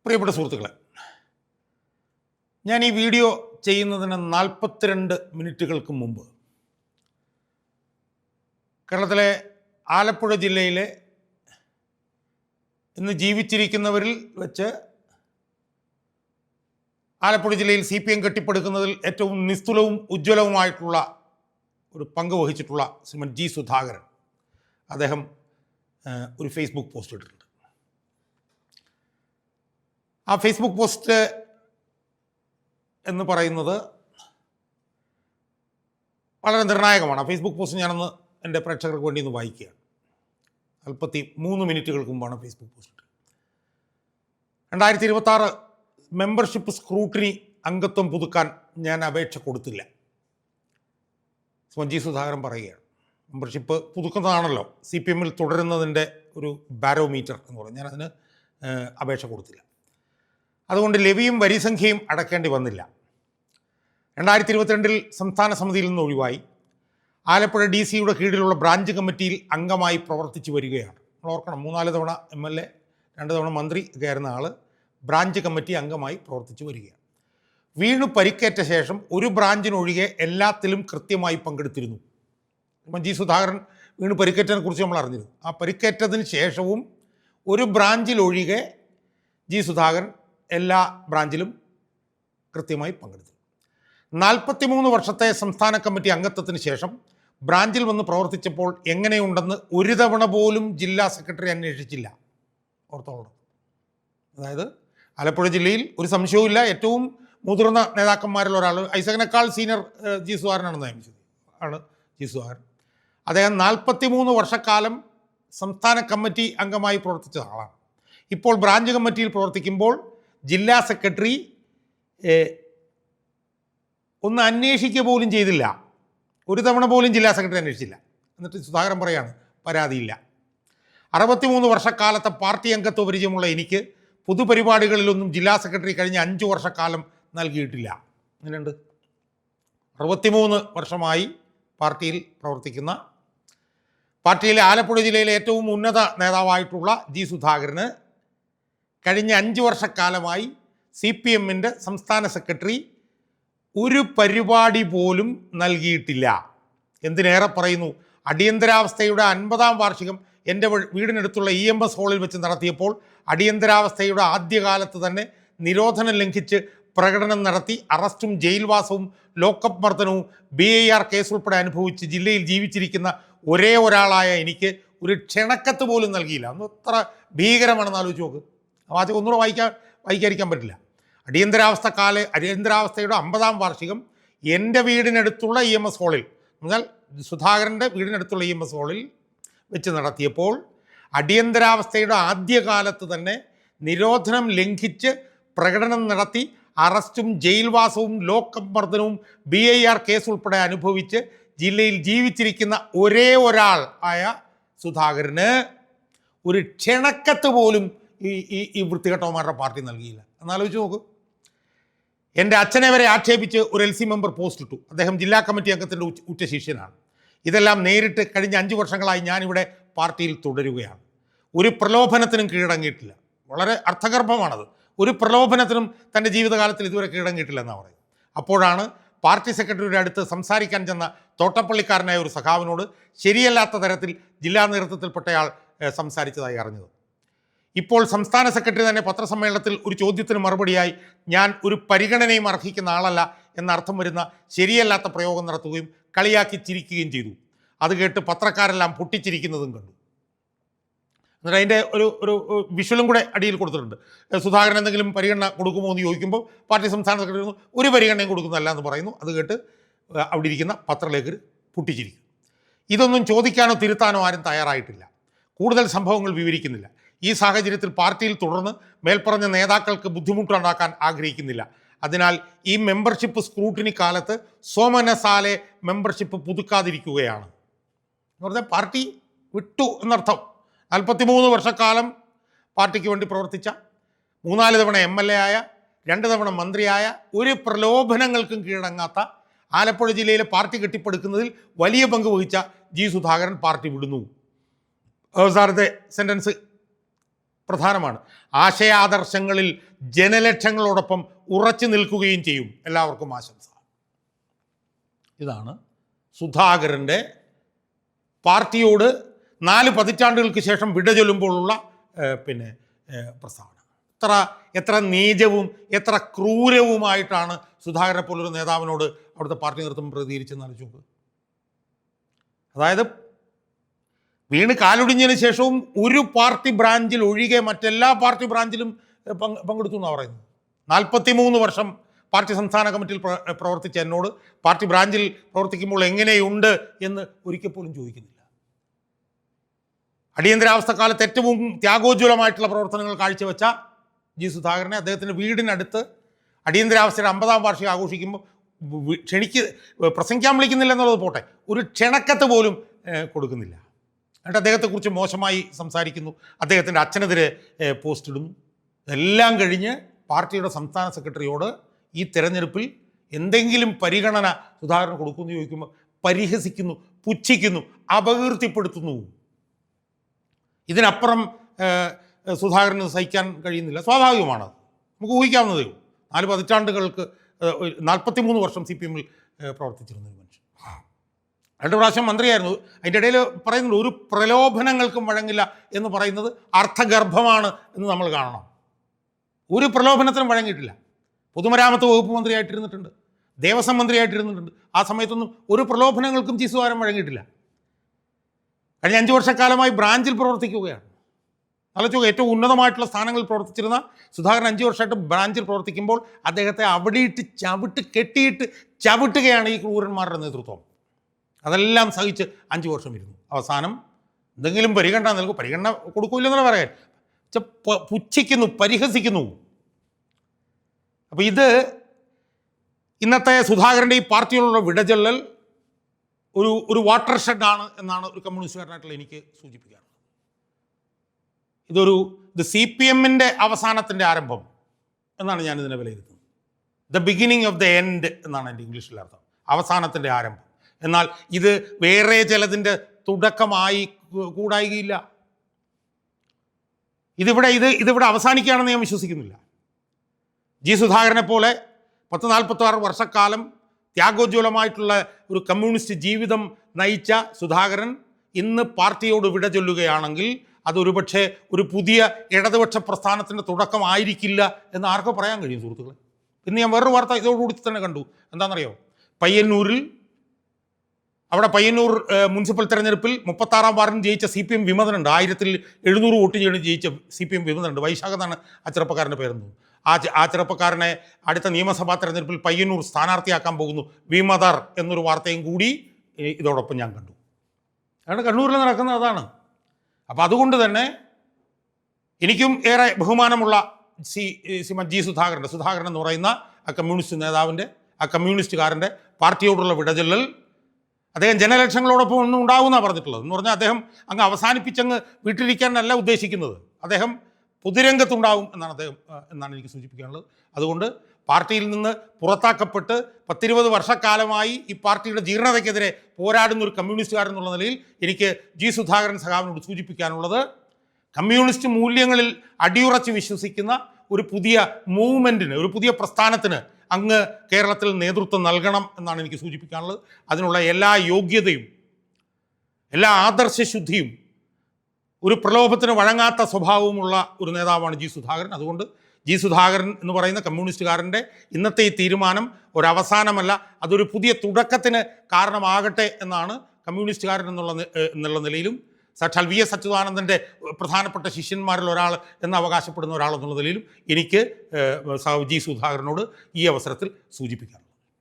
പ്രിയപ്പെട്ട സുഹൃത്തുക്കളെ, ഞാൻ ഈ വീഡിയോ ചെയ്യുന്നതിന് 42 മിനിറ്റുകൾക്ക് മുമ്പ് കേരളത്തിലെ ആലപ്പുഴ ജില്ലയിലെ ഇന്ന് ജീവിച്ചിരിക്കുന്നവരിൽ വെച്ച് ആലപ്പുഴ ജില്ലയിൽ CPM കെട്ടിപ്പടുക്കുന്നതിൽ ഏറ്റവും നിസ്തുലവും ഉജ്ജ്വലവുമായിട്ടുള്ള ഒരു പങ്ക് വഹിച്ചിട്ടുള്ള ശ്രീമൻ ജി സുധാകരൻ അദ്ദേഹം ഒരു ഫേസ്ബുക്ക് പോസ്റ്റ് ഇട്ടിട്ടുണ്ട്. ആ ഫേസ്ബുക്ക് പോസ്റ്റ് എന്ന് പറയുന്നത് വളരെ നിർണായകമാണ്. ആ ഫേസ്ബുക്ക് പോസ്റ്റ് ഞാനൊന്ന് എൻ്റെ പ്രേക്ഷകർക്ക് വേണ്ടി ഒന്ന് വായിക്കുകയാണ്. 43 മിനിറ്റുകൾക്ക് മുമ്പാണ് ഫേസ്ബുക്ക് പോസ്റ്റ്. 2026 മെമ്പർഷിപ്പ് സ്ക്രൂട്ടിനി അംഗത്വം പുതുക്കാൻ ഞാൻ അപേക്ഷ കൊടുത്തില്ല. ജി സുധാകരൻ പറയുകയാണ്. മെമ്പർഷിപ്പ് പുതുക്കുന്നതാണല്ലോ CPM തുടരുന്നതിൻ്റെ ഒരു ബാരോമീറ്റർ എന്ന് പറയും. ഞാനതിന് അപേക്ഷ കൊടുത്തില്ല. അതുകൊണ്ട് ലെവിയും വരിസംഖ്യയും അടക്കേണ്ടി വന്നില്ല. 2022 സംസ്ഥാന സമിതിയിൽ നിന്ന് ഒഴിവായി ആലപ്പുഴ DCയുടെ കീഴിലുള്ള ബ്രാഞ്ച് കമ്മിറ്റിയിൽ അംഗമായി പ്രവർത്തിച്ചു വരികയാണ്. നമ്മൾ ഓർക്കണം, 3-4 തവണ MLA, 2 തവണ മന്ത്രി ഒക്കെ ആയിരുന്ന ആൾ ബ്രാഞ്ച് കമ്മിറ്റി അംഗമായി പ്രവർത്തിച്ചു വരികയാണ്. വീണു പരിക്കേറ്റ ശേഷം ഒരു ബ്രാഞ്ചിനൊഴികെ എല്ലാത്തിലും കൃത്യമായി പങ്കെടുത്തിരുന്നു. ജി സുധാകരൻ വീണു പരിക്കേറ്റതിനെ കുറിച്ച് നമ്മൾ അറിഞ്ഞിരുന്നു. ആ പരിക്കേറ്റതിന് ശേഷവും ഒരു ബ്രാഞ്ചിലൊഴികെ ജി സുധാകരൻ എല്ലാ ബ്രാഞ്ചിലും കൃത്യമായി പങ്കെടുത്തു. 43 വർഷത്തെ സംസ്ഥാന കമ്മിറ്റി അംഗത്വത്തിന് ശേഷം ബ്രാഞ്ചിൽ വന്ന് പ്രവർത്തിച്ചപ്പോൾ എങ്ങനെയുണ്ടെന്ന് ഒരു തവണ പോലും ജില്ലാ സെക്രട്ടറി അന്വേഷിച്ചില്ല. ഓർത്തോളണം. അതായത് ആലപ്പുഴ ജില്ലയിൽ ഒരു സംശയവുമില്ല, ഏറ്റവും മുതിർന്ന നേതാക്കന്മാരിൽ ഒരാൾ, ഐസകിനേക്കാൾ സീനിയർ ജി സുധാകരനാണെന്ന് നിയമിച്ചത് ആണ് ജി സുധാകരൻ. അദ്ദേഹം 43 വർഷക്കാലം സംസ്ഥാന കമ്മിറ്റി അംഗമായി പ്രവർത്തിച്ച ആളാണ്. ഇപ്പോൾ ബ്രാഞ്ച് കമ്മിറ്റിയിൽ പ്രവർത്തിക്കുമ്പോൾ ജില്ലാ സെക്രട്ടറി ഒന്ന് അന്വേഷിക്കുക പോലും ചെയ്തില്ല. ഒരു തവണ പോലും ജില്ലാ സെക്രട്ടറി അന്വേഷിച്ചില്ല. എന്നിട്ട് സുധാകരൻ പറയാണ് പരാതിയില്ല. 63 വർഷക്കാലത്തെ പാർട്ടി അംഗത്വ പരിചയമുള്ള എനിക്ക് പൊതുപരിപാടികളിലൊന്നും ജില്ലാ സെക്രട്ടറി കഴിഞ്ഞ 5 വർഷക്കാലം നൽകിയിട്ടില്ല. അങ്ങനെയുണ്ട്. 63 വർഷമായി പാർട്ടിയിൽ പ്രവർത്തിക്കുന്ന, പാർട്ടിയിലെ ആലപ്പുഴ ജില്ലയിലെ ഏറ്റവും ഉന്നത നേതാവായിട്ടുള്ള ജി സുധാകരന് കഴിഞ്ഞ 5 വർഷക്കാലമായി CPMൻ്റെ സംസ്ഥാന സെക്രട്ടറി ഒരു പരിപാടി പോലും നൽകിയിട്ടില്ല. എന്തിനേറെ പറയുന്നു, അടിയന്തരാവസ്ഥയുടെ 50-ാം വാർഷികം എൻ്റെ വീടിനടുത്തുള്ള EMS ഹാളിൽ വെച്ച് നടത്തിയപ്പോൾ അടിയന്തരാവസ്ഥയുടെ ആദ്യകാലത്ത് തന്നെ നിരോധനം ലംഘിച്ച് പ്രകടനം നടത്തി അറസ്റ്റും ജയിൽവാസവും ലോക്കപ്പ് മർദ്ദനവും BIR കേസ് ഉൾപ്പെടെ അനുഭവിച്ച് ജില്ലയിൽ ജീവിച്ചിരിക്കുന്ന ഒരേ ഒരാളായ എനിക്ക് ഒരു ക്ഷണക്കത്ത് പോലും നൽകിയില്ല. അന്ന് എത്ര ഭീകരമാണെന്ന് ആലോചിച്ച് നോക്ക്. ആ വാചകം ഒന്നുകൂടെ വായിക്കാതിരിക്കാൻ പറ്റില്ല. അടിയന്തരാവസ്ഥയുടെ 50-ാം വാർഷികം എൻ്റെ വീടിനടുത്തുള്ള EMS ഹാളിൽ, എന്നാൽ സുധാകരൻ്റെ വീടിനടുത്തുള്ള EMS ഹാളിൽ വെച്ച് നടത്തിയപ്പോൾ അടിയന്തരാവസ്ഥയുടെ ആദ്യകാലത്ത് തന്നെ നിരോധനം ലംഘിച്ച് പ്രകടനം നടത്തി അറസ്റ്റും ജയിൽവാസവും ലോക്കപ്പ് മർദ്ദനവും BIR കേസ് ഉൾപ്പെടെ അനുഭവിച്ച് ജില്ലയിൽ ജീവിച്ചിരിക്കുന്ന ഒരേ ഒരാൾ ആയ സുധാകരന് ഒരു ക്ഷണക്കത്ത് പോലും ഈ വൃത്തികെട്ടവന്മാരുടെ പാർട്ടി നൽകിയില്ല. എന്നാലോചിച്ച് നോക്ക്. എൻ്റെ അച്ഛനെ വരെ ആക്ഷേപിച്ച് ഒരു LC മെമ്പർ പോസ്റ്റ് ഇട്ടു. അദ്ദേഹം ജില്ലാ കമ്മിറ്റി അംഗത്തിൻ്റെ ഉറ്റ ശിഷ്യനാണ്. ഇതെല്ലാം നേരിട്ട് കഴിഞ്ഞ 5 വർഷങ്ങളായി ഞാനിവിടെ പാർട്ടിയിൽ തുടരുകയാണ്. ഒരു പ്രലോഭനത്തിനും കീഴടങ്ങിയിട്ടില്ല. വളരെ അർത്ഥഗർഭമാണത്. ഒരു പ്രലോഭനത്തിനും തൻ്റെ ജീവിതകാലത്തിൽ ഇതുവരെ കീഴടങ്ങിയിട്ടില്ലെന്നാണ് പറയുന്നത്. അപ്പോഴാണ് പാർട്ടി സെക്രട്ടറിയുടെ അടുത്ത് സംസാരിക്കാൻ ചെന്ന തോട്ടപ്പള്ളിക്കാരനായ ഒരു സഖാവിനോട് ശരിയല്ലാത്ത തരത്തിൽ ജില്ലാ നേതൃത്വത്തിൽപ്പെട്ടയാൾ സംസാരിച്ചതായി അറിഞ്ഞത്. ഇപ്പോൾ സംസ്ഥാന സെക്രട്ടറി തന്നെ പത്രസമ്മേളനത്തിൽ ഒരു ചോദ്യത്തിന് മറുപടിയായി ഞാൻ ഒരു പരിഗണനയും അർഹിക്കുന്ന ആളല്ല എന്നർത്ഥം വരുന്ന ശരിയല്ലാത്ത പ്രയോഗം നടത്തുകയും കളിയാക്കി ചിരിക്കുകയും ചെയ്തു. അത് കേട്ട് പത്രക്കാരെല്ലാം പൊട്ടിച്ചിരിക്കുന്നതും കണ്ടു. എന്നിട്ട് അതിൻ്റെ ഒരു വിഷ്വലും കൂടെ അടിയിൽ കൊടുത്തിട്ടുണ്ട്. സുധാകരൻ എന്തെങ്കിലും പരിഗണന കൊടുക്കുമോ എന്ന് ചോദിക്കുമ്പോൾ പാർട്ടി സംസ്ഥാന സെക്രട്ടറി ഒരു പരിഗണനയും കൊടുക്കുന്നതല്ല എന്ന് പറയുന്നു. അത് കേട്ട് അവിടെ ഇരിക്കുന്ന പത്രലേഖകർ പൊട്ടിച്ചിരിക്കും. ഇതൊന്നും ചോദിക്കാനോ തിരുത്താനോ ആരും തയ്യാറായിട്ടില്ല. കൂടുതൽ സംഭവങ്ങൾ വിവരിക്കുന്നില്ല. ഈ സാഹചര്യത്തിൽ പാർട്ടിയിൽ തുടർന്ന് മേൽപ്പറഞ്ഞ നേതാക്കൾക്ക് ബുദ്ധിമുട്ടുണ്ടാക്കാൻ ആഗ്രഹിക്കുന്നില്ല. അതിനാൽ ഈ മെമ്പർഷിപ്പ് സ്ക്രൂട്ടിനി കാലത്ത് സോമനസാലെ മെമ്പർഷിപ്പ് പുതുക്കാതിരിക്കുകയാണ്. എന്ന് പറഞ്ഞാൽ പാർട്ടി വിട്ടു എന്നർത്ഥം. 43 വർഷക്കാലം പാർട്ടിക്ക് വേണ്ടി പ്രവർത്തിച്ച, 3-4 തവണ MLA ആയ, 2 തവണ മന്ത്രിയായ, ഒരു പ്രലോഭനങ്ങൾക്കും കീഴടങ്ങാത്ത, ആലപ്പുഴ ജില്ലയിലെ പാർട്ടി കെട്ടിപ്പടുക്കുന്നതിൽ വലിയ പങ്ക് വഹിച്ച ജി സുധാകരൻ പാർട്ടി വിടുന്നു. അവസാനത്തെ സെൻറ്റൻസ് പ്രധാനമാണ്. ആശയാദർശങ്ങളിൽ ജനലക്ഷങ്ങളോടൊപ്പം ഉറച്ചു നിൽക്കുകയും ചെയ്യും. എല്ലാവർക്കും ആശംസ. ഇതാണ് സുധാകരൻ്റെ പാർട്ടിയോട് 4 പതിറ്റാണ്ടുകൾക്ക് ശേഷം വിട ചൊല്ലുമ്പോഴുള്ള പ്രസ്താവന. എത്ര നീചവും എത്ര ക്രൂരവുമായിട്ടാണ് സുധാകരനെ പോലൊരു നേതാവിനോട് അവിടുത്തെ പാർട്ടി നേതൃത്വം പ്രതികരിച്ചെന്ന് ആലോചിച്ച് നോക്കുക. അതായത് വീണ് കാലൊടിഞ്ഞതിന് ശേഷവും ഒരു പാർട്ടി ബ്രാഞ്ചിൽ ഒഴികെ മറ്റെല്ലാ പാർട്ടി ബ്രാഞ്ചിലും പങ്കെടുത്തു എന്നാണ് പറയുന്നത്. 43 വർഷം പാർട്ടി സംസ്ഥാന കമ്മിറ്റിയിൽ പ്രവർത്തിച്ച എന്നോട് പാർട്ടി ബ്രാഞ്ചിൽ പ്രവർത്തിക്കുമ്പോൾ എങ്ങനെയുണ്ട് എന്ന് ഒരിക്കൽ പോലും ചോദിക്കുന്നില്ല. അടിയന്തരാവസ്ഥ കാലത്ത് ഏറ്റവും ത്യാഗോജ്വലമായിട്ടുള്ള പ്രവർത്തനങ്ങൾ കാഴ്ചവെച്ച ജി സുധാകരനെ അദ്ദേഹത്തിൻ്റെ വീടിനടുത്ത് അടിയന്തരാവസ്ഥയുടെ 50-ാം വാർഷികം ആഘോഷിക്കുമ്പോൾ പ്രസംഗിക്കാൻ വിളിക്കുന്നില്ല എന്നുള്ളത് പോട്ടെ, ഒരു ക്ഷണക്കത്ത് പോലും കൊടുക്കുന്നില്ല. എന്നിട്ട് അദ്ദേഹത്തെക്കുറിച്ച് മോശമായി സംസാരിക്കുന്നു, അദ്ദേഹത്തിൻ്റെ അച്ഛനെതിരെ പോസ്റ്റ് ഇടുന്നു. എല്ലാം കഴിഞ്ഞ് പാർട്ടിയുടെ സംസ്ഥാന സെക്രട്ടറിയോട് ഈ തെരഞ്ഞെടുപ്പിൽ എന്തെങ്കിലും പരിഗണന സുധാകരന് കൊടുക്കുമെന്ന് ചോദിക്കുമ്പോൾ പരിഹസിക്കുന്നു, പുച്ഛിക്കുന്നു, അപകീർത്തിപ്പെടുത്തുന്നു. ഇതിനപ്പുറം സുധാകരന് സഹിക്കാൻ കഴിയുന്നില്ല. സ്വാഭാവികമാണ്, നമുക്ക് ഊഹിക്കാവുന്നതേ ഉള്ളൂ. 4 പതിറ്റാണ്ടുകൾക്ക് 43 വർഷം CPM-ൽ പ്രവർത്തിച്ചിരുന്ന ഒരു മനുഷ്യൻ, 2 പ്രാവശ്യം മന്ത്രിയായിരുന്നു. അതിൻ്റെ ഇടയിൽ പറയുന്നുണ്ട് ഒരു പ്രലോഭനങ്ങൾക്കും വഴങ്ങില്ല എന്ന് പറയുന്നത് അർത്ഥഗർഭമാണ് എന്ന് നമ്മൾ കാണണം. ഒരു പ്രലോഭനത്തിനും വഴങ്ങിയിട്ടില്ല. പൊതുമരാമത്ത് വകുപ്പ് മന്ത്രിയായിട്ടിരുന്നിട്ടുണ്ട്, ദേവസ്വം മന്ത്രിയായിട്ടിരുന്നിട്ടുണ്ട്. ആ സമയത്തൊന്നും ഒരു പ്രലോഭനങ്ങൾക്കും ജി സുധാകരൻ വഴങ്ങിയിട്ടില്ല. കഴിഞ്ഞ 5 വർഷക്കാലമായി ബ്രാഞ്ചിൽ പ്രവർത്തിക്കുകയാണ്. ആലോചിക്കുക, ഏറ്റവും ഉന്നതമായിട്ടുള്ള സ്ഥാനങ്ങളിൽ പ്രവർത്തിച്ചിരുന്ന സുധാകരൻ 5 വർഷമായിട്ട് ബ്രാഞ്ചിൽ പ്രവർത്തിക്കുമ്പോൾ അദ്ദേഹത്തെ അവിടെയിട്ട് കെട്ടിയിട്ട് ചവിട്ടുകയാണ് ഈ ക്രൂരന്മാരുടെ നേതൃത്വം. അതെല്ലാം സഹിച്ച് 5 വർഷം ഇരുന്നു. അവസാനം എന്തെങ്കിലും പരിഗണന നൽകും, പരിഗണന കൊടുക്കില്ലെന്നുള്ള പറയാൻ പുച്ഛിക്കുന്നു, പരിഹസിക്കുന്നു. അപ്പോൾ ഇത് ഇന്നത്തെ സുധാകരൻ്റെ ഈ പാർട്ടിയോടുള്ള വിടചൊല്ലൽ ഒരു വാട്ടർ ഷെഡാണ് എന്നാണ് ഒരു കമ്മ്യൂണിസ്റ്റുകാരനായിട്ടുള്ള എനിക്ക് സൂചിപ്പിക്കാറുള്ളത്. ഇത് CPM-ൻ്റെ അവസാനത്തിൻ്റെ ആരംഭം എന്നാണ് ഞാനിതിനെ വിലയിരുത്തുന്നത്. The beginning of the end എന്നാണ് എൻ്റെ ഇംഗ്ലീഷിൽ അർത്ഥം, അവസാനത്തിൻ്റെ ആരംഭം. എന്നാൽ ഇത് വേറെ ചിലതിൻ്റെ തുടക്കമായി കൂടായികയില്ല. ഇതിവിടെ അവസാനിക്കുകയാണെന്ന് ഞാൻ വിശ്വസിക്കുന്നില്ല. ജി സുധാകരനെ പോലെ 46 വർഷക്കാലം ത്യാഗോജ്വലമായിട്ടുള്ള ഒരു കമ്മ്യൂണിസ്റ്റ് ജീവിതം നയിച്ച സുധാകരൻ ഇന്ന് പാർട്ടിയോട് വിട ചൊല്ലുകയാണെങ്കിൽ അതൊരുപക്ഷെ ഒരു പുതിയ ഇടതുപക്ഷ പ്രസ്ഥാനത്തിൻ്റെ തുടക്കമായിരിക്കില്ല എന്ന് ആർക്കോ പറയാൻ കഴിയും സുഹൃത്തുക്കളെ. ഇന്ന് ഞാൻ വേറൊരു വാർത്ത ഇതോടുകൂടി തന്നെ കണ്ടു. എന്താണെന്നറിയോ? പയ്യന്നൂർ മുനിസിപ്പൽ തെരഞ്ഞെടുപ്പിൽ 36-ാം വാർഡിൽ ജയിച്ച CPM വിമതനുണ്ട്. 1700 വോട്ട് ജയിച്ച CPM വിമതനുണ്ട്. വൈശാഖ് എന്നാണ് ആ ചെറുപ്പക്കാരൻ്റെ പേരെന്ന്. ആ ചെറുപ്പക്കാരനെ അടുത്ത നിയമസഭാ തെരഞ്ഞെടുപ്പിൽ പയ്യന്നൂർ സ്ഥാനാർത്ഥിയാക്കാൻ പോകുന്നു വിമതർ എന്നൊരു വാർത്തയും കൂടി ഇതോടൊപ്പം ഞാൻ കണ്ടു. കാരണം കണ്ണൂരിൽ നടക്കുന്നത് അതാണ്. അപ്പോൾ അതുകൊണ്ട് തന്നെ എനിക്കും ഏറെ ബഹുമാനമുള്ള ജി സുധാകരൻ എന്ന് പറയുന്ന ആ കമ്മ്യൂണിസ്റ്റ് നേതാവിൻ്റെ, ആ കമ്മ്യൂണിസ്റ്റുകാരൻ്റെ പാർട്ടിയോടുള്ള വിടചൊല്ലൽ അദ്ദേഹം ജനലക്ഷങ്ങളോടൊപ്പം ഒന്നും ഉണ്ടാവുമെന്നാണ് പറഞ്ഞിട്ടുള്ളത്. എന്ന് പറഞ്ഞാൽ അദ്ദേഹം അങ്ങ് അവസാനിപ്പിച്ചങ്ങ് വീട്ടിലിരിക്കാനല്ല ഉദ്ദേശിക്കുന്നത്, അദ്ദേഹം പൊതുരംഗത്തുണ്ടാവും എന്നാണ് എനിക്ക് സൂചിപ്പിക്കാനുള്ളത്. അതുകൊണ്ട് പാർട്ടിയിൽ നിന്ന് പുറത്താക്കപ്പെട്ട് 10-20 വർഷക്കാലമായി ഈ പാർട്ടിയുടെ ജീർണതയ്ക്കെതിരെ പോരാടുന്ന ഒരു കമ്മ്യൂണിസ്റ്റുകാരൻ എന്നുള്ള നിലയിൽ എനിക്ക് ജി സുധാകരൻ സഖാവിനോട് സൂചിപ്പിക്കാനുള്ളത്, കമ്മ്യൂണിസ്റ്റ് മൂല്യങ്ങളിൽ അടിയുറച്ച് വിശ്വസിക്കുന്ന ഒരു പുതിയ മൂവ്മെൻറ്റിന്, ഒരു പുതിയ പ്രസ്ഥാനത്തിന് അങ്ങ് കേരളത്തിൽ നേതൃത്വം നൽകണം എന്നാണ് എനിക്ക് സൂചിപ്പിക്കാനുള്ളത്. അതിനുള്ള എല്ലാ യോഗ്യതയും എല്ലാ ആദർശശുദ്ധിയും ഒരു പ്രലോഭത്തിന് വഴങ്ങാത്ത സ്വഭാവവുമുള്ള ഒരു നേതാവാണ് ജി സുധാകരൻ. അതുകൊണ്ട് ജി സുധാകരൻ എന്ന് പറയുന്ന കമ്മ്യൂണിസ്റ്റുകാരൻ്റെ ഇന്നത്തെ ഈ തീരുമാനം ഒരവസാനമല്ല, അതൊരു പുതിയ തുടക്കത്തിന് കാരണമാകട്ടെ എന്നാണ് കമ്മ്യൂണിസ്റ്റുകാരൻ എന്നുള്ള നിലയിലും സാക്ഷാൽ VS അച്യുതാനന്ദൻ്റെ പ്രധാനപ്പെട്ട ശിഷ്യന്മാരിൽ ഒരാൾ എന്ന് അവകാശപ്പെടുന്ന ഒരാളെന്നുള്ള നിലയിലും എനിക്ക് ജി സുധാകരനോട് ഈ അവസരത്തിൽ സൂചിപ്പിക്കാം.